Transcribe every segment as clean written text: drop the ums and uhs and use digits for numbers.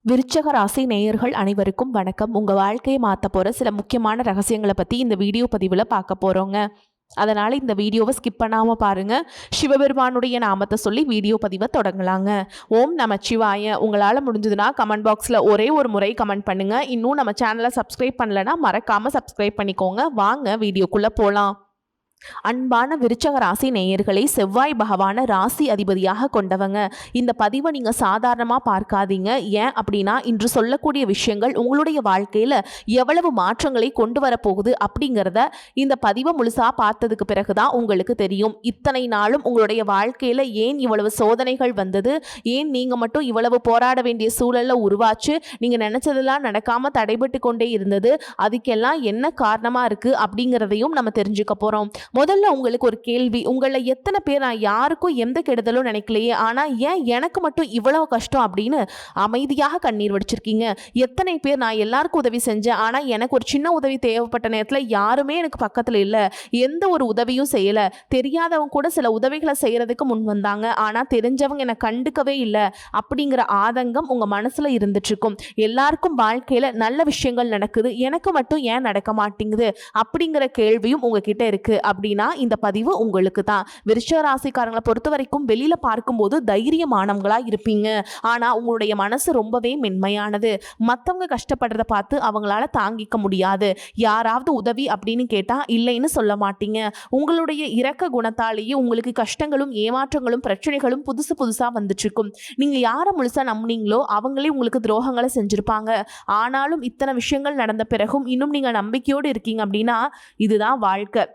விருச்சக ராசி நேயர்கள் அனைவருக்கும் வணக்கம். உங்க வாழ்க்கையை மாற்ற போற சில முக்கியமான ரகசியங்களை பத்தி இந்த வீடியோ பதிவில் பார்க்க போறோங்க. அதனால இந்த வீடியோவை ஸ்கிப் பண்ணாம பாருங்க. சிவபெருமானுடைய நாமத்தை சொல்லி வீடியோ பதிவை தொடங்கலாங்க. ஓம் நமச்சிவாய. உங்களால் முடிஞ்சதுன்னா கமெண்ட் பாக்ஸில் ஒரே ஒரு முறை கமெண்ட் பண்ணுங்க. இன்னும் நம்ம சேனலை சப்ஸ்கிரைப் பண்ணலைன்னா மறக்காம சப்ஸ்கிரைப் பண்ணிக்கோங்க. வாங்க வீடியோக்குள்ள போலாம். அன்பான விருச்சக ராசி நேயர்களை செவ்வாய் பகவான ராசி அதிபதியாக கொண்டவங்க. இந்த பதிவை நீங்க சாதாரணமா பார்க்காதீங்க. ஏன் அப்படின்னா இன்று சொல்லக்கூடிய விஷயங்கள் உங்களுடைய வாழ்க்கையில எவ்வளவு மாற்றங்களை கொண்டு வரப்போகுது அப்படிங்கிறத இந்த பதிவை முழுசா பார்த்ததுக்கு பிறகுதான் உங்களுக்கு தெரியும். இத்தனை நாளும் உங்களுடைய வாழ்க்கையில ஏன் இவ்வளவு சோதனைகள் வந்தது, ஏன் நீங்க மட்டும் இவ்வளவு போராட வேண்டிய சூழல்ல உருவாச்சு, நீங்க நினைச்சதெல்லாம் நடக்காம தடைபட்டு கொண்டே இருந்தது, அதுக்கெல்லாம் என்ன காரணமா இருக்கு அப்படிங்கிறதையும் நம்ம தெரிஞ்சுக்க போறோம். முதல்ல உங்களுக்கு ஒரு கேள்வி. உங்களை எத்தனை பேர் நான் யாருக்கும் எந்த கெடுதலும் நினைக்கலையே, ஆனா ஏன் எனக்கு மட்டும் இவ்வளவு கஷ்டம் அப்படின்னு அமைதியாக கண்ணீர் வடிச்சிருக்கீங்க? எத்தனை பேர் நான் எல்லாருக்கும் உதவி செஞ்சேன், ஆனா எனக்கு ஒரு சின்ன உதவி தேவைப்பட்ட நேரத்தில் யாருமே எனக்கு பக்கத்துல இல்லை, எந்த ஒரு உதவியும் செய்யல, தெரியாதவங்க கூட சில உதவிகளை செய்யறதுக்கு முன் வந்தாங்க, ஆனா தெரிஞ்சவங்க என்னை கண்டுக்கவே இல்லை அப்படிங்கிற ஆதங்கம் உங்க மனசுல இருந்துட்டு இருக்கும். எல்லாருக்கும் வாழ்க்கையில நல்ல விஷயங்கள் நடக்குது, எனக்கு மட்டும் ஏன் நடக்க மாட்டேங்குது அப்படிங்கிற கேள்வியும் உங்ககிட்ட இருக்கு. அப்படின்னா இந்த பதிவு உங்களுக்கு தான். விருச்சிக ராசிக்காரங்களை பொறுத்த வரைக்கும் வெளியில பார்க்கும்போது தைரியமானவங்களா இருப்பீங்க. ஆனா உங்களுடைய மனசு ரொம்பவே மென்மையானது. மற்றவங்க கஷ்டப்படுறத பார்த்து அவங்களால தாங்கிக்க முடியாது. யாராவது உதவி அப்படின்னு கேட்டா இல்லைன்னு சொல்ல மாட்டீங்க. உங்களுடைய இரக்க குணத்தாலேயே உங்களுக்கு கஷ்டங்களும் ஏமாற்றங்களும் பிரச்சனைகளும் புதுசு புதுசா வந்துட்டு இருக்கும். நீங்க யாரை முழுசா நம்புனீங்களோ அவங்களே உங்களுக்கு துரோகங்களை செஞ்சிருப்பாங்க. ஆனாலும் இத்தனை விஷயங்கள் நடந்த பிறகும் இன்னும் நீங்க நம்பிக்கையோடு இருக்கீங்க அப்படின்னா இதுதான் வாழ்க்கை.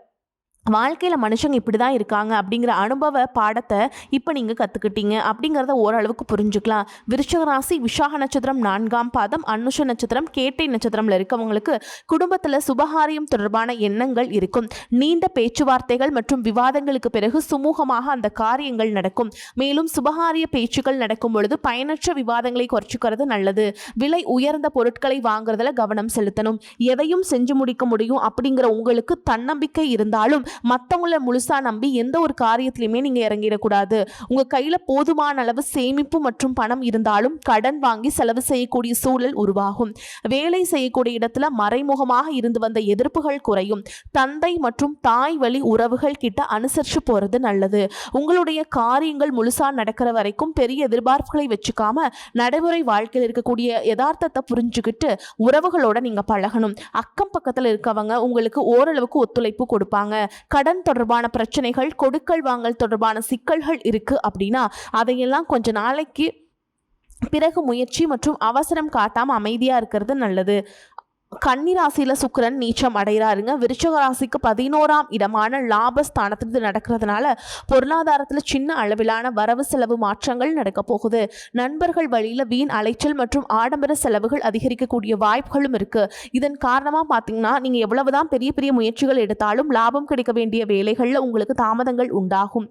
வாழ்க்கையில் மனுஷங்க இப்படி தான் இருக்காங்க அப்படிங்கிற அனுபவ பாடத்தை இப்போ நீங்கள் கற்றுக்கிட்டீங்க அப்படிங்கிறத ஓரளவுக்கு புரிஞ்சுக்கலாம். விருச்சிக ராசி விசாக நட்சத்திரம் 4ஆம் பாதம், அனுஷ நட்சத்திரம் கேட்டை நட்சத்திரம்ல இருக்கவங்களுக்கு குடும்பத்தில் சுபகாரியம் தொடர்பான எண்ணங்கள் இருக்கும். நீண்ட பேச்சுவார்த்தைகள் மற்றும் விவாதங்களுக்கு பிறகு சுமூகமாக அந்த காரியங்கள் நடக்கும். மேலும் சுபகாரிய பேச்சுக்கள் நடக்கும் பொழுது பயனற்ற விவாதங்களை குறைச்சிக்கிறது நல்லது. விலை உயர்ந்த பொருட்களை வாங்குறதுல கவனம் செலுத்தணும். எதையும் செஞ்சு முடிக்க முடியும் அப்படிங்கிற உங்களுக்கு தன்னம்பிக்கை இருந்தாலும் மற்றவங்களை முழுசா நம்பி எந்த ஒரு காரியத்திலையுமே நீங்க இறங்கிடக்கூடாது. உங்க கையில போதுமான அளவு சேமிப்பு மற்றும் பணம் இருந்தாலும் கடன் வாங்கி செலவு செய்யக்கூடிய சூழல் உருவாகும். வேலை செய்யக்கூடிய இடத்துல மறைமுகமாக இருந்து வந்த எதிர்ப்புகள் குறையும். தந்தை மற்றும் தாய் வழி உறவுகள் கிட்ட அனுசரிச்சு போறது நல்லது. உங்களுடைய காரியங்கள் முழுசா நடக்கிற வரைக்கும் பெரிய எதிர்பார்ப்புகளை வச்சுக்காம நடைமுறை வாழ்க்கையில் இருக்கக்கூடிய யதார்த்தத்தை புரிஞ்சுக்கிட்டு உறவுகளோட நீங்க பழகணும். அக்கம் பக்கத்துல இருக்கவங்க உங்களுக்கு ஓரளவுக்கு ஒத்துழைப்பு கொடுப்பாங்க. கடன் தொடர்பான பிரச்சனைகள், கொடுக்கல் வாங்கல் தொடர்பான சிக்கல்கள் இருக்கு அப்படின்னா அதையெல்லாம் கொஞ்ச நாளைக்கு பிறகு முயற்சி மற்றும் அவசரம் காட்டாம அமைதியா இருக்கிறது நல்லது. கன்னிராசியில சுக்கிரன் நீச்சம் அடைகிறாருங்க. விருச்சிக ராசிக்கு 11ஆம் இடமான லாபஸ்தானத்திலிருந்து நடக்கிறதுனால பொருளாதாரத்துல சின்ன அளவிலான வரவு செலவு மாற்றங்கள் நடக்க போகுது. நண்பர்கள் வழியில வீண் அலைச்சல் மற்றும் ஆடம்பர செலவுகள் அதிகரிக்கக்கூடிய வாய்ப்புகளும் இருக்கு. இதன் காரணமா பாத்தீங்கன்னா நீங்க எவ்வளவுதான் பெரிய பெரிய முயற்சிகள் எடுத்தாலும் லாபம் கிடைக்க வேண்டிய வேலைகள்ல உங்களுக்கு தாமதங்கள் உண்டாகும்.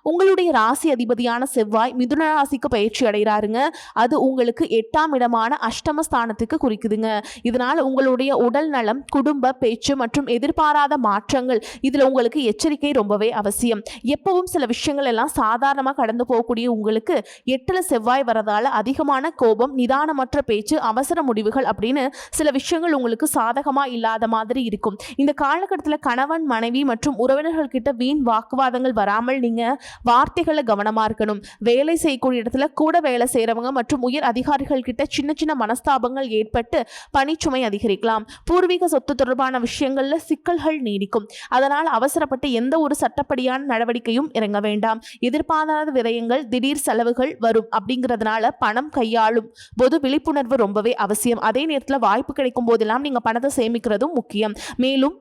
உங்களுடைய ராசி அதிபதியான செவ்வாய் மிதுன ராசிக்கு பயிற்சி அடைகிறாருங்க. அது உங்களுக்கு 8ஆம் இடமான அஷ்டமஸ்தானத்துக்கு குறிக்குதுங்க. இதனால உங்களுடைய உடல் நலம், குடும்ப பேச்சு மற்றும் எதிர்பாராத மாற்றங்கள் இதுல உங்களுக்கு எச்சரிக்கை ரொம்பவே அவசியம். எப்பவும் சில விஷயங்கள் எல்லாம் சாதாரணமா கடந்து போகக்கூடிய உங்களுக்கு 8ல செவ்வாய் வரதால அதிகமான கோபம், நிதானமற்ற பேச்சு, அவசர முடிவுகள் அப்படின்னு சில விஷயங்கள் உங்களுக்கு சாதகமா இல்லாத மாதிரி இருக்கும். இந்த காலகட்டத்தில் கணவன் மனைவி மற்றும் உறவினர்கள் கிட்ட வீண் வாக்குவாதங்கள் வராமல் நீங்க வார்த்தைகளை கவனமா இருக்கணும். வேலை செய்யக்கூடிய இடத்துல கூட வேலை செய்யறவங்க மற்றும் உயர் அதிகாரிகள் கிட்ட சின்ன சின்ன மனஸ்தாபங்கள் ஏற்பட்டு பணிச்சுமை அதிகரிக்கலாம். பூர்வீக சொத்து தொடர்பான விஷயங்கள்ல சிக்கல்கள் நீடிக்கும். அதனால் அவசரப்பட்டு எந்த ஒரு சட்டப்படியான நடவடிக்கையும் இறங்க வேண்டாம். எதிர்பாராத விரயங்கள், திடீர் செலவுகள் வரும் அப்படிங்கிறதுனால பணம் கையாளும் போது விழிப்புணர்வு ரொம்பவே அவசியம். அதே நேரத்தில் வாய்ப்பு கிடைக்கும் போதெல்லாம் நீங்க பணத்தை சேமிக்கிறதும் முக்கியம். மேலும்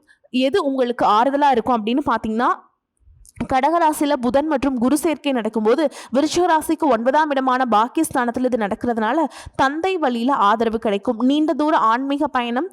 எது உங்களுக்கு ஆறுதலா இருக்கும் அப்படின்னு பாத்தீங்கன்னா கடகராசியில புதன் மற்றும் குரு சேர்க்கை நடக்கும்போது விருச்சிக ராசிக்கு 9ஆம் இடமான பாக்கியஸ்தானத்தில் இது நடக்கிறதுனால தந்தை வழியில ஆதரவு கிடைக்கும். நீண்ட தூர ஆன்மீக பயணம்,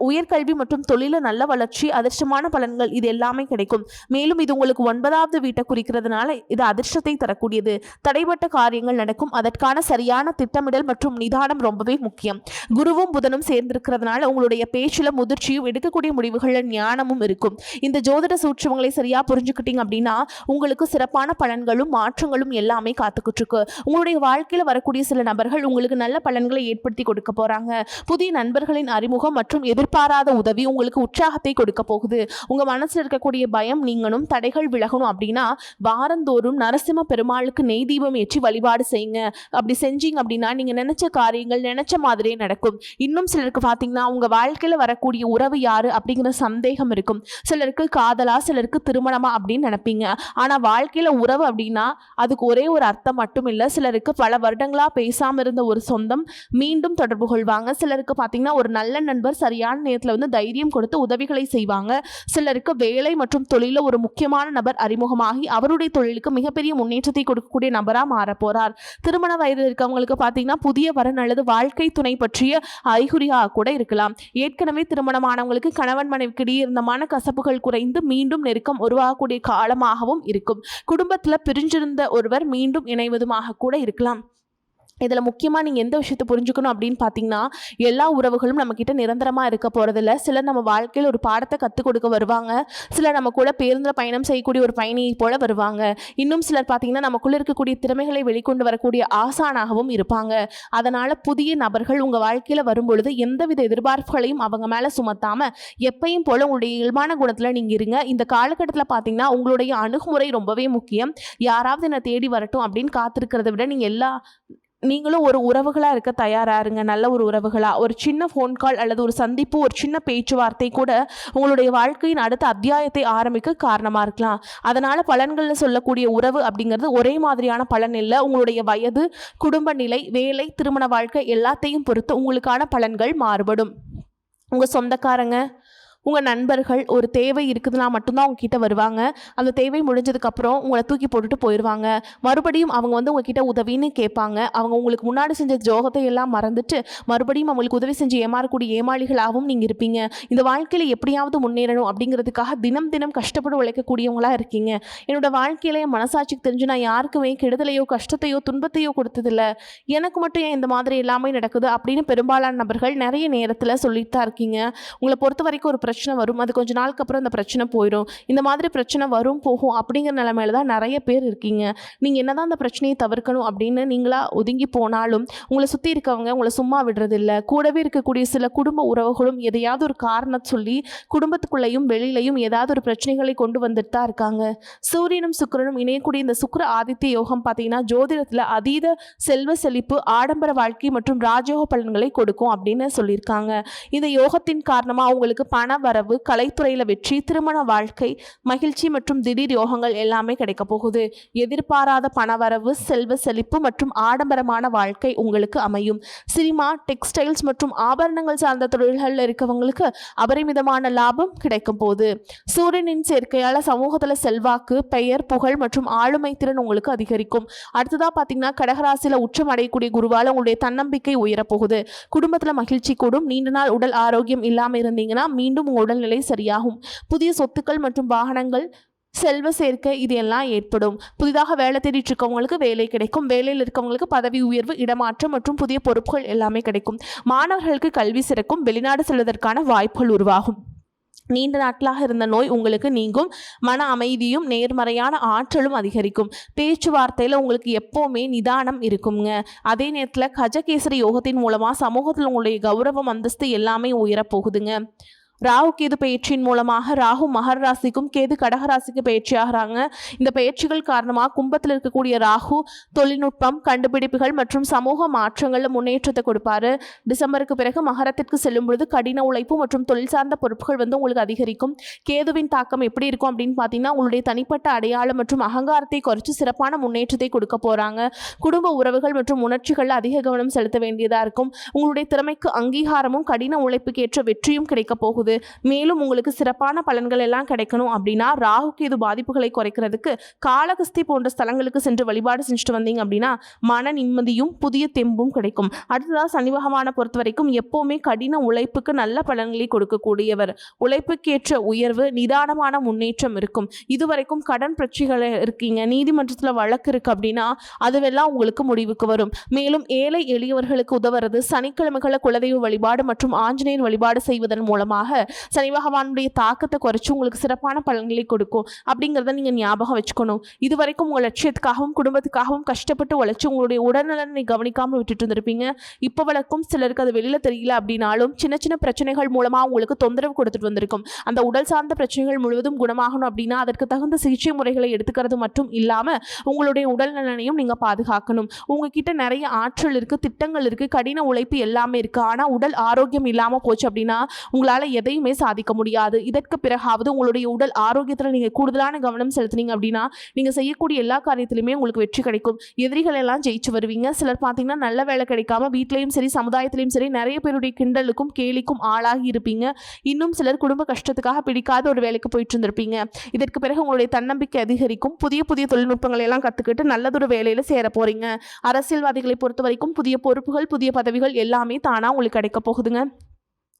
உயர்கல்வி மற்றும் தொழில நல்ல வளர்ச்சி, அதிர்ஷ்டமான பலன்கள் இது எல்லாமே கிடைக்கும். மேலும் இது உங்களுக்கு 9வது வீட்டை குறிக்கிறதுனால இது அதிர்ஷ்டத்தை தரக்கூடியது. தடைப்பட்ட காரியங்கள் நடக்கும். அதற்கான சரியான திட்டமிடல் மற்றும் நிதானம் ரொம்பவே முக்கியம். குருவும் புதனும் சேர்ந்திருக்கிறதுனால உங்களுடைய பேச்சுல முதிர்ச்சியும் எடுக்கக்கூடிய முடிவுகள் ஞானமும் இருக்கும். இந்த ஜோதிட சூட்சமங்களை சரியா புரிஞ்சுக்கிட்டீங்க அப்படின்னா பார்த்தீங்கன்னா உங்களுக்கு சிறப்பான பலன்களும் மாற்றங்களும் எல்லாமே காத்துக்கிட்டு இருக்கு. உங்களுடைய வாழ்க்கையில் வரக்கூடிய சில நபர்கள் உங்களுக்கு நல்ல பலன்களை ஏற்படுத்தி கொடுக்க போறாங்க. புதிய நண்பர்களின் அறிமுகம் மற்றும் எதிர்பாராத உதவி உங்களுக்கு உற்சாகத்தை கொடுக்க போகுது. உங்க மனசுல இருக்கக்கூடிய பயம் நீங்கணும், தடைகள் விலகணும் அப்படின்னா வாரந்தோறும் நரசிம்ம பெருமாளுக்கு நெய் தீபம் ஏற்றி வழிபாடு செய்யுங்க. அப்படி செஞ்சீங்க அப்படின்னா நீங்க நினைச்ச காரியங்கள் நினைச்ச மாதிரியே நடக்கும். இன்னும் சிலருக்கு பார்த்தீங்கன்னா உங்க வாழ்க்கையில வரக்கூடிய உறவு யாரு அப்படிங்கிற சந்தேகம் இருக்கும். சிலருக்கு காதலா, சிலருக்கு திருமணமா அப்படின்னு நினைப்பீங்க. ஆனா வாழ்க்கையில உறவு அப்படின்னா அதுக்கு ஒரே ஒரு அர்த்தம் மட்டும் இல்லை. சிலருக்கு பல வருடங்களா பேசாம இருந்த ஒரு சொந்தம் மீண்டும் தொடர்பு கொள்வாங்க. சிலருக்கு பார்த்தீங்கன்னா ஒரு நல்ல நண்பர் சரியான நேரத்தில் வந்து தைரியம் கொடுத்து உதவிகளை செய்வாங்க. சிலருக்கு வேலை மற்றும் தொழில ஒரு முக்கியமான நபர் அறிமுகமாகி அவருடைய தொழிலுக்கு மிகப்பெரிய முன்னேற்றத்தை கொடுக்கக்கூடிய நபராக மாற போறார். திருமண வயதில் இருக்கவங்களுக்கு பார்த்தீங்கன்னா புதிய வரன் அல்லது வாழ்க்கை துணை பற்றிய அறிகுறியாக கூட இருக்கலாம். ஏற்கனவே திருமணமானவங்களுக்கு கணவன் மனைவிக்கிடையே இருந்த மனக்கசப்புகள் குறைந்து மீண்டும் நெருக்கம் உருவாகக்கூடிய காலமாகவும் இருக்கும். குடும்பத்தில் பிரிஞ்சிருந்த ஒருவர் மீண்டும் இணைவதுமாக கூட இருக்கலாம். இதில் முக்கியமாக நீங்கள் எந்த விஷயத்தை புரிஞ்சுக்கணும் அப்படின்னு பார்த்தீங்கன்னா எல்லா உறவுகளும் நம்மக்கிட்ட நிரந்தரமாக இருக்க போகிறதில்ல. சிலர் நம்ம வாழ்க்கையில் ஒரு பாடத்தை கற்றுக் கொடுக்க வருவாங்க. சிலர் நம்ம கூட பேருந்தில் பயணம் செய்யக்கூடிய ஒரு பயணியை போல வருவாங்க. இன்னும் சிலர் பார்த்தீங்கன்னா நமக்குள்ளே இருக்கக்கூடிய திறமைகளை வெளிக்கொண்டு வரக்கூடிய ஆசானாகவும் இருப்பாங்க. அதனால் புதிய நபர்கள் உங்கள் வாழ்க்கையில் வரும்பொழுது எந்தவித எதிர்பார்ப்புகளையும் அவங்க மேலே சுமத்தாமல் எப்பயும் போல் உங்களுடைய இயல்பான குணத்தில் நீங்கள் இருங்க. இந்த காலகட்டத்தில் பார்த்தீங்கன்னா உங்களுடைய அணுகுமுறை ரொம்பவே முக்கியம். யாராவது என்னை தேடி வரட்டும் அப்படின்னு காத்திருக்கிறத விட நீங்களும் ஒரு உறவுகளாக இருக்க தயாராக இருங்க. நல்ல ஒரு உறவுகளாக ஒரு சின்ன ஃபோன் கால் அல்லது ஒரு சந்திப்பு, ஒரு சின்ன பேச்சுவார்த்தை கூட உங்களுடைய வாழ்க்கையின் அடுத்த அத்தியாயத்தை ஆரம்பிக்க காரணமாக இருக்கலாம். அதனால் பலன்களில் சொல்லக்கூடிய உறவு அப்படிங்கிறது ஒரே மாதிரியான பலன் இல்லை. உங்களுடைய வயது, குடும்ப நிலை, வேலை, திருமண வாழ்க்கை எல்லாத்தையும் பொறுத்து உங்களுக்கான பலன்கள் மாறுபடும். உங்கள் சொந்தக்காரங்க, உங்கள் நண்பர்கள் ஒரு தேவை இருக்குதுன்னா மட்டும்தான் உங்ககிட்ட வருவாங்க. அந்த தேவை முடிஞ்சதுக்கப்புறம் உங்களை தூக்கி போட்டுட்டு போயிடுவாங்க. மறுபடியும் அவங்க வந்து உங்ககிட்ட உதவின்னு கேட்பாங்க. அவங்க உங்களுக்கு முன்னாடி செஞ்ச துரோகத்தை எல்லாம் மறந்துட்டு மறுபடியும் அவங்களுக்கு உதவி செஞ்சு ஏமாறக்கூடிய ஏமாளிகளாகவும் நீங்கள் இருப்பீங்க. இந்த வாழ்க்கையில் எப்படியாவது முன்னேறணும் அப்படிங்கிறதுக்காக தினம் தினம் கஷ்டப்பட்டு உழைக்கக்கூடியவங்களாக இருக்கீங்க. என்னோட வாழ்க்கையில என் மனசாட்சிக்கு தெரிஞ்சு நான் யாருக்குமே கெடுதலையோ கஷ்டத்தையோ துன்பத்தையோ கொடுத்ததில்ல, எனக்கு மட்டும் ஏன் இந்த மாதிரி எல்லாமே நடக்குது அப்படின்னு பெரும்பாலான நபர்கள் நிறைய நேரத்தில் சொல்லிட்டு தான் இருக்கீங்க. உங்களை பொறுத்த வரைக்கும் ஒரு பிரச்சனை வரும், அது கொஞ்ச நாளுக்கு அப்புறம் அந்த பிரச்சனை போயிடும். இந்த மாதிரி பிரச்சனை வரும் போகும் அப்படிங்கிற நிலைமையில தான் நிறைய பேர் இருக்கீங்க. நீங்கள் என்னதான் அந்த பிரச்சனையை தவிர்க்கணும் அப்படின்னு நீங்களா ஒதுங்கி போனாலும் உங்களை சுற்றி இருக்கவங்க உங்களை சும்மா விடுறதில்லை. கூடவே இருக்கக்கூடிய சில குடும்ப உறவுகளும் எதையாவது ஒரு காரணத்தை சொல்லி குடும்பத்துக்குள்ளேயும் வெளியிலையும் ஏதாவது ஒரு பிரச்சனைகளை கொண்டு வந்துட்டு தான் இருக்காங்க. சூரியனும் சுக்கிரனும் இணையக்கூடிய இந்த சுக்கிர ஆதித்ய யோகம் பார்த்தீங்கன்னா ஜோதிடத்தில் அதீத செல்வ செழிப்பு, ஆடம்பர வாழ்க்கை மற்றும் ராஜயோக பலன்களை கொடுக்கும் அப்படின்னு சொல்லியிருக்காங்க. இந்த யோகத்தின் காரணமாக உங்களுக்கு பண வரவு, கலைத்துறையில் வெற்றி, திருமண வாழ்க்கை, மகிழ்ச்சி மற்றும் திடீர் யோகங்கள் எல்லாமே கிடைக்க போகுது. எதிர்பாராத பணவரவு, செல்வ செழிப்பு மற்றும் ஆடம்பரமான வாழ்க்கை உங்களுக்கு அமையும். சினிமா, டெக்ஸ்டைல்ஸ் மற்றும் ஆபரணங்கள் சார்ந்த தொழில்களில் இருக்கவங்களுக்கு அபரிமிதமான லாபம் கிடைக்கும் போது சூரியனின் சேர்க்கையால் சமூகத்தில் செல்வாக்கு, பெயர், புகழ் மற்றும் ஆளுமை திறன் உங்களுக்கு அதிகரிக்கும். அடுத்ததாக பார்த்தீங்கன்னா கடகராசியில் உச்சம் அடையக்கூடிய குருவால் உங்களுடைய தன்னம்பிக்கை உயரப்போகுது. குடும்பத்தில் மகிழ்ச்சி கூடும். நீண்ட நாள் உடல் ஆரோக்கியம் இல்லாமல் இருந்தீங்கன்னா மீண்டும் உடல்நிலை சரியாகும். புதிய சொத்துக்கள் மற்றும் வாகனங்கள், செல்வ சேர்க்கை இது எல்லாம் ஏற்படும். புதிதாக வேலை தேடிட்டு இருக்கவங்களுக்கு வேலை கிடைக்கும். வேலையில் இருக்கவங்களுக்கு பதவி உயர்வு, இடமாற்றம் மற்றும் புதிய பொறுப்புகள் எல்லாமே கிடைக்கும். மாணவர்களுக்கு கல்வி சிறக்கும். வெளிநாடு செல்வதற்கான வாய்ப்புகள் உருவாகும். நீண்ட நாட்களாக இருந்த நோய் உங்களுக்கு நீங்கும். மன அமைதியும் நேர்மறையான ஆற்றலும் அதிகரிக்கும். பேச்சுவார்த்தையில் உங்களுக்கு எப்போவுமே நிதானம் இருக்குங்க. அதே நேரத்தில் கஜகேசரி யோகத்தின் மூலமாக சமூகத்தில் உங்களுடைய கௌரவம், அந்தஸ்து எல்லாமே உயரப்போகுதுங்க. ராகு கேது பயிற்சியின் மூலமாக ராகு மகர ராசிக்கும் கேது கடகராசிக்கு பயிற்சியாகிறாங்க. இந்த பயிற்சிகள் காரணமாக கும்பத்தில் இருக்கக்கூடிய ராகு தொழில்நுட்பம், கண்டுபிடிப்புகள் மற்றும் சமூக மாற்றங்களில் முன்னேற்றத்தை கொடுப்பாரு. டிசம்பருக்கு பிறகு மகரத்திற்கு செல்லும் பொழுது கடின உழைப்பு மற்றும் தொழில் சார்ந்த பொறுப்புகள் வந்து உங்களுக்கு அதிகரிக்கும். கேதுவின் தாக்கம் எப்படி இருக்கும் அப்படின்னு பார்த்தீங்கன்னா உங்களுடைய தனிப்பட்ட அடையாளம் மற்றும் அகங்காரத்தை குறைச்சி சிறப்பான முன்னேற்றத்தை கொடுக்க போகிறாங்க. குடும்ப உறவுகள் மற்றும் உணர்ச்சிகளில் அதிக கவனம் செலுத்த வேண்டியதாக இருக்கும். உங்களுடைய திறமைக்கு அங்கீகாரமும் கடின உழைப்புக்கு ஏற்ற வெற்றியும் கிடைக்க போகுது. மேலும் உங்களுக்கு சிறப்பான பலன்கள் எல்லாம் கிடைக்கணும் அப்படின்னா ராகு கேது பாதிப்புகளை குறைக்கிறதுக்கு காளகஸ்தி போன்ற ஸ்தலங்களுக்கு சென்று வழிபாடு செஞ்சுட்டு வந்தீங்க அப்படின்னா மன நிம்மதியும் புதிய தெம்பும் கிடைக்கும். அடுத்ததாக சனி பகவானை பொறுத்த வரைக்கும் எப்போவுமே கடின உழைப்புக்கு நல்ல பலன்களை கொடுக்கக்கூடியவர். உழைப்புக்கேற்ற உயர்வு, நிதானமான முன்னேற்றம் இருக்கும். இதுவரைக்கும் கடன் பிரச்சனைகள் இருக்கீங்க, நீதிமன்றத்தில் வழக்கு இருக்கு அப்படின்னா அதுவெல்லாம் உங்களுக்கு முடிவுக்கு வரும். மேலும் ஏழை எளியவர்களுக்கு உதவுறது, சனிக்கிழமைகளை குலதெய்வ வழிபாடு மற்றும் ஆஞ்சநேயர் வழிபாடு செய்வதன் மூலமாக சனி பகவானுடைய தாக்கத்தை குறைச்சி உங்களுக்கு சிறப்பான பலன்களை கொடுக்கும் அப்படிங்கிறத நீங்கள் ஞாபகம் வச்சுக்கணும். இது வரைக்கும் உங்கள் லட்சியத்துக்காகவும் குடும்பத்துக்காகவும் கஷ்டப்பட்டு உழைச்சி உங்களுடைய உடல்நலனை கவனிக்காமல் விட்டுட்டு இருந்திருப்பீங்க. இப்போ வரைக்கும் சிலருக்கு அது வெளியில் தெரியல அப்படின்னாலும் சின்ன சின்ன பிரச்சனைகள் மூலமாக உங்களுக்கு தொந்தரவு கொடுத்துட்டு வந்திருக்கும். அந்த உடல் சார்ந்த பிரச்சனைகள் முழுவதும் குணமாகணும் அப்படின்னா அதற்கு தகுந்த சிகிச்சை முறைகளை எடுத்துக்கிறது மட்டும் இல்லாமல் உங்களுடைய உடல் நலனையும் நீங்கள் பாதுகாக்கணும். உங்ககிட்ட நிறைய ஆற்றல் இருக்குது, திட்டங்கள் இருக்குது, கடின உழைப்பு எல்லாமே இருக்குது. ஆனால் உடல் ஆரோக்கியம் இல்லாமல் போச்சு அப்படின்னா உங்களால் எதையுமே சாதிக்க முடியாது. இதற்கு பிறகாவது உங்களுடைய உடல் ஆரோக்கியத்தில் நீங்கள் கூடுதலான கவனம் செலுத்தினீங்க அப்படின்னா நீங்கள் செய்யக்கூடிய எல்லா காரியத்திலுமே உங்களுக்கு வெற்றி கிடைக்கும். எதிரிகள் எல்லாம் ஜெயிச்சு வருவீங்க. சிலர் பார்த்தீங்கன்னா நல்ல வேலை கிடைக்காம வீட்லையும் சரி சமுதாயத்திலையும் சரி நிறைய பேருடைய கிண்டலுக்கும் கேலிக்கும் ஆளாகி இருப்பீங்க. இன்னும் சிலர் குடும்ப கஷ்டத்துக்காக பிடிக்காத ஒரு வேலைக்கு போயிட்டு இருந்திருப்பீங்க. இதற்கு பிறகு உங்களுடைய தன்னம்பிக்கை அதிகரிக்கும். புதிய புதிய தொழில்நுட்பங்களை எல்லாம் கற்றுக்கிட்டு நல்லதொரு வேலையில் சேர போறீங்க. அரசியல்வாதிகளை பொறுத்த வரைக்கும் புதிய பொறுப்புகள் புதிய பதவிகள் எல்லாமே தானாக உங்களுக்கு கிடைக்க போகுதுங்க.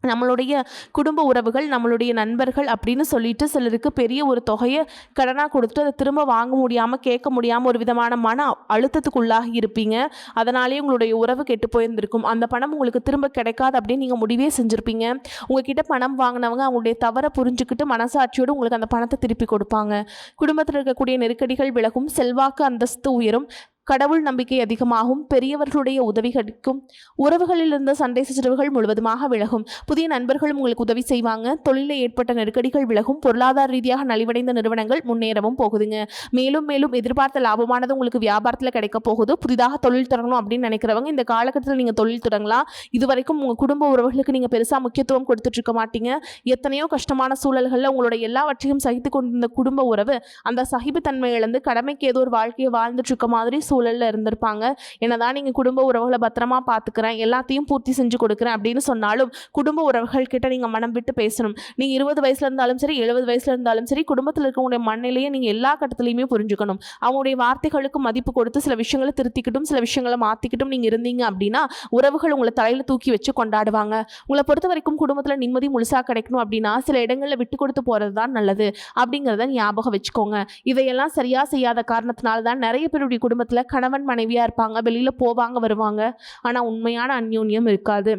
நம்மளுடைய குடும்ப உறவுகள் நம்மளுடைய நண்பர்கள் அப்படின்னு சொல்லிட்டு சிலருக்கு பெரிய ஒரு தொகையை கடனாக கொடுத்துட்டு அதை திரும்ப வாங்க முடியாமல் கேட்க முடியாமல் ஒரு விதமான மன அழுத்தத்துக்குள்ளாகி இருப்பீங்க. அதனாலேயே உங்களுடைய உறவு கெட்டு போயிருந்திருக்கும். அந்த பணம் உங்களுக்கு திரும்ப கிடைக்காது அப்படின்னு நீங்கள் முடிவே செஞ்சுருப்பீங்க. உங்ககிட்ட பணம் வாங்கினவங்க அவங்களுடைய தவறை புரிஞ்சுக்கிட்டு மனசாட்சியோடு உங்களுக்கு அந்த பணத்தை திருப்பி கொடுப்பாங்க. குடும்பத்தில் இருக்கக்கூடிய நெருக்கடிகள் விலகும், செல்வாக்கு அந்தஸ்து உயரும், கடவுள் நம்பிக்கை அதிகமாகும், பெரியவர்களுடைய உதவி கிடைக்கும், உறவுகளில் இருந்த சண்டை சச்சரவுகள் முழுவதுமாக விலகும், புதிய நண்பர்களும் உங்களுக்கு உதவி செய்வாங்க, தொழிலில் ஏற்பட்ட நெருக்கடிகள் விலகும், பொருளாதார ரீதியாக நலிவடைந்த நிறுவனங்கள் முன்னேறவும் போகுதுங்க. மேலும் மேலும் எதிர்பார்த்த லாபமானது உங்களுக்கு வியாபாரத்தில் கிடைக்க போகுது. புதிதாக தொழில் தொடங்கணும் அப்படின்னு நினைக்கிறவங்க இந்த காலகட்டத்தில் நீங்கள் தொழில் தொடங்கலாம். இதுவரைக்கும் உங்கள் குடும்ப உறவுகளுக்கு நீங்கள் பெருசாக முக்கியத்துவம் கொடுத்துட்டு இருக்க மாட்டீங்க. எத்தனையோ கஷ்டமான சூழல்களில் உங்களோட எல்லாவற்றையும் சகித்து கொண்டிருந்த குடும்ப உறவு அந்த சகிப்புத்தன்மை இழந்து கடமைக்கு ஏதோ ஒரு வாழ்க்கையை வாழ்ந்துட்டு இருக்க மாதிரி சூழல்ல இருந்திருப்பாங்க. என்னதான் நீங்க குடும்ப உறவுகளை பத்திரமா பாத்துக்கிறேன், எல்லாத்தையும் பூர்த்தி செஞ்சு கொடுக்குறேன் அப்படின்னு சொன்னாலும் குடும்ப உறவுகள் கிட்ட நீங்க மனம் விட்டு பேசணும். நீங்க 20 வயசுல இருந்தாலும் சரி 70 வயசுல இருந்தாலும் சரி குடும்பத்தில் இருக்கவங்களுடைய மனநிலையை நீங்க எல்லா கட்டத்திலையுமே புரிஞ்சுக்கணும். அவங்களுடைய வார்த்தைகளுக்கு மதிப்பு கொடுத்து சில விஷயங்களை திருத்திக்கிட்டும் சில விஷயங்களை மாத்திக்கிட்டும் நீங்க இருந்தீங்க அப்படின்னா உறவுகள் உங்களை தலையில தூக்கி வச்சு கொண்டாடுவாங்க. உங்களை பொறுத்த வரைக்கும் குடும்பத்துல நிம்மதி முழுசா கிடைக்கணும் அப்படின்னா சில இடங்கள்ல விட்டு கொடுத்து போறது தான் நல்லது அப்படிங்கிறத ஞாபகம் வச்சுக்கோங்க. இதையெல்லாம் சரியா செய்யாத காரணத்தினால தான் நிறைய பேருடைய குடும்பத்துல கணவன் மனைவியா இருப்பாங்க, வெளியில போவாங்க வருவாங்க, ஆனா உண்மையான அந்யோன்யம் இருக்காது.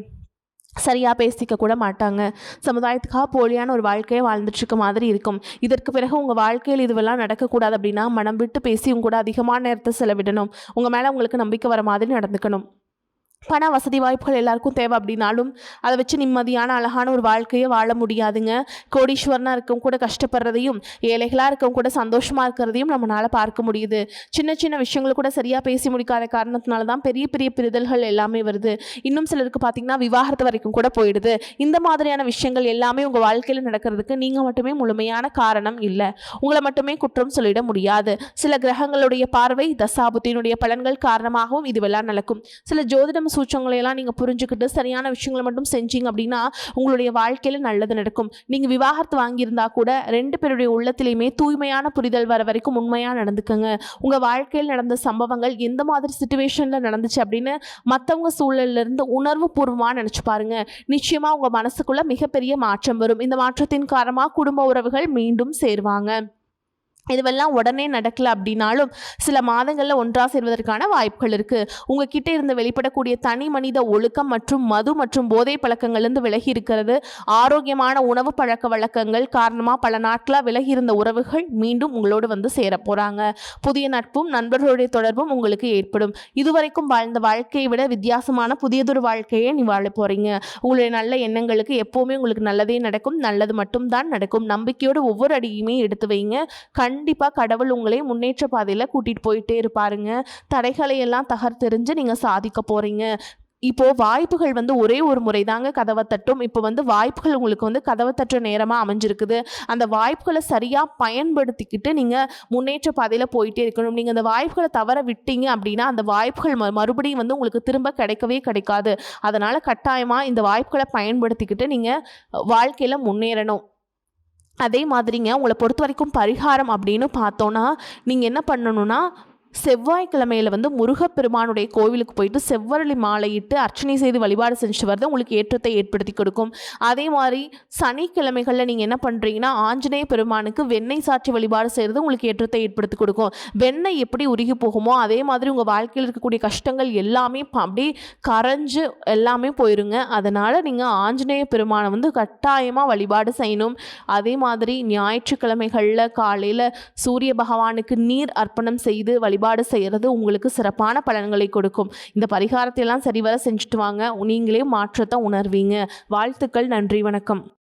சரியாக பேசிக்க கூட மாட்டாங்க. சமுதாயத்துக்காக போலியான ஒரு வாழ்க்கையை வாழ்ந்துட்டு இருக்க மாதிரி இருக்கும். இதற்கு பிறகு உங்கள் வாழ்க்கையில் இதுவெல்லாம் நடக்கக்கூடாது அப்படின்னா மனம் விட்டு பேசி உங்க கூட அதிகமான நேரத்தை செலவிடணும். உங்கள் மேலே உங்களுக்கு நம்பிக்கை வர மாதிரி நடந்துக்கணும். பண வசதி வாய்ப்புகள் எல்லாருக்கும் தேவை அப்படின்னாலும் அதை வச்சு நிம்மதியான அழகான ஒரு வாழ்க்கையை வாழ முடியாதுங்க. கோடீஸ்வரனாக இருக்கவும் கூட கஷ்டப்படுறதையும் ஏழைகளாக இருக்கவும் கூட சந்தோஷமாக இருக்கிறதையும் நம்மளால் பார்க்க முடியுது. சின்ன சின்ன விஷயங்கள் கூட சரியாக பேசி முடிக்காத காரணத்தினால தான் பெரிய பெரிய பிரிதல்கள் எல்லாமே வருது. இன்னும் சிலருக்கு பார்த்திங்கன்னா விவாகரத்து வரைக்கும் கூட போயிடுது. இந்த மாதிரியான விஷயங்கள் எல்லாமே உங்கள் வாழ்க்கையில் நடக்கிறதுக்கு நீங்கள் மட்டுமே முழுமையான காரணம் இல்லை. உங்களை மட்டுமே குற்றம் சொல்லிட முடியாது. சில கிரகங்களுடைய பார்வை தசாபுத்தினுடைய பலன்கள் காரணமாகவும் இதுவெல்லாம் நடக்கும். சில ஜோதிடம் சூச்சங்களை எல்லாம் நீங்க புரிஞ்சுக்கிட்டு சரியான விஷயங்களை மட்டும் செஞ்சீங்க அப்படின்னா உங்களுடைய வாழ்க்கையில நல்லது நடக்கும். நீங்க விவாகரத்து வாங்கியிருந்தா கூட 2 பேருடைய உள்ளத்திலையுமே தூய்மையான புரிதல் வர வரைக்கும் உண்மையா நடந்துக்கங்க. உங்க வாழ்க்கையில் நடந்த சம்பவங்கள் எந்த மாதிரி சிச்சுவேஷன்ல நடந்துச்சு அப்படின்னு மற்றவங்க சூழல்ல இருந்து உணர்வு பூர்வமா நினைச்சு பாருங்க. நிச்சயமா உங்க மனசுக்குள்ள மிகப்பெரிய மாற்றம் வரும். இந்த மாற்றத்தின் காரணமா குடும்ப உறவுகள் மீண்டும் சேருவாங்க. இதுவெல்லாம் உடனே நடக்கல அப்படின்னாலும் சில மாதங்களில் ஒன்றாக சேர்வதற்கான வாய்ப்புகள் இருக்குது. உங்ககிட்ட இருந்து வெளிப்படக்கூடிய தனி மனித ஒழுக்கம் மற்றும் மது மற்றும் போதை பழக்கங்கள்லேருந்து விலகி இருக்கிறது, ஆரோக்கியமான உணவு பழக்க வழக்கங்கள் காரணமாக பல நாட்களாக விலகி இருந்த உறவுகள் மீண்டும் உங்களோடு வந்து சேர போகிறாங்க. புதிய நட்பும் நண்பர்களுடைய தொடர்பும் உங்களுக்கு ஏற்படும். இதுவரைக்கும் வாழ்ந்த வாழ்க்கையை விட வித்தியாசமான புதியதொரு வாழ்க்கையை நீ வாழ போகிறீங்க. உங்களுடைய நல்ல எண்ணங்களுக்கு எப்போவுமே உங்களுக்கு நல்லதே நடக்கும், நல்லது மட்டும்தான் நடக்கும். நம்பிக்கையோடு ஒவ்வொரு அடியுமே எடுத்து வைங்க. கண்டிப்பாக கடவுள் உங்களை முன்னேற்ற பாதையில் கூட்டிகிட்டு போயிட்டே இருப்பாருங்க. தடைகளை எல்லாம் தகர்த்தெறிஞ்சு நீங்கள் சாதிக்க போகிறீங்க. இப்போ வாய்ப்புகள் வந்து ஒரே ஒரு முறை தாங்க கதவை தட்டும். இப்போ வந்து வாய்ப்புகள் உங்களுக்கு வந்து கதவை தட்டுற நேரமாக அமைஞ்சிருக்குது. அந்த வாய்ப்புகளை சரியாக பயன்படுத்திக்கிட்டு நீங்கள் முன்னேற்ற பாதையில் போயிட்டே இருக்கணும். நீங்கள் அந்த வாய்ப்புகளை தவற விட்டீங்க அப்படின்னா அந்த வாய்ப்புகள் மறுபடியும் வந்து உங்களுக்கு திரும்ப கிடைக்கவே கிடைக்காது. அதனால் கட்டாயமாக இந்த வாய்ப்புகளை பயன்படுத்திக்கிட்டு நீங்கள் வாழ்க்கையில் முன்னேறணும். அதே மாதிரிங்க உங்களை பொறுத்த வரைக்கும் பரிகாரம் அப்படின்னு பார்த்தோன்னா நீங்கள் என்ன பண்ணணும்னா செவ்வாய்க்கிழமையில வந்து முருகப்பெருமானுடைய கோவிலுக்கு போயிட்டு செவ்வரளி மாலையிட்டு அர்ச்சனை செய்து வழிபாடு செஞ்சுட்டு வரது உங்களுக்கு ஏற்றத்தை ஏற்படுத்தி கொடுக்கும். அதே மாதிரி சனிக்கிழமைகளில் நீங்கள் என்ன பண்ணுறீங்கன்னா ஆஞ்சநேய பெருமானுக்கு வெண்ணெய் சாற்றி வழிபாடு செய்கிறது உங்களுக்கு ஏற்றத்தை ஏற்படுத்தி கொடுக்கும். வெண்ணெய் எப்படி உருகி போகுமோ அதே மாதிரி உங்கள் வாழ்க்கையில் இருக்கக்கூடிய கஷ்டங்கள் எல்லாமே அப்படியே கரைஞ்சு எல்லாமே போயிருங்க. அதனால் நீங்கள் ஆஞ்சநேய பெருமானை வந்து கட்டாயமாக வழிபாடு செய்யணும். அதே மாதிரி ஞாயிற்றுக்கிழமைகளில் காலையில் சூரிய பகவானுக்கு நீர் அர்ப்பணம் செய்து வழிபாடு செய்கிறது உங்களுக்கு சிறப்பான பலன்களை கொடுக்கும். இந்த பரிகாரத்தை எல்லாம் சரிவர செஞ்சுட்டு வாங்க, நீங்களே மாற்றத்தை உணர்வீங்க. வாழ்த்துக்கள். நன்றி. வணக்கம்.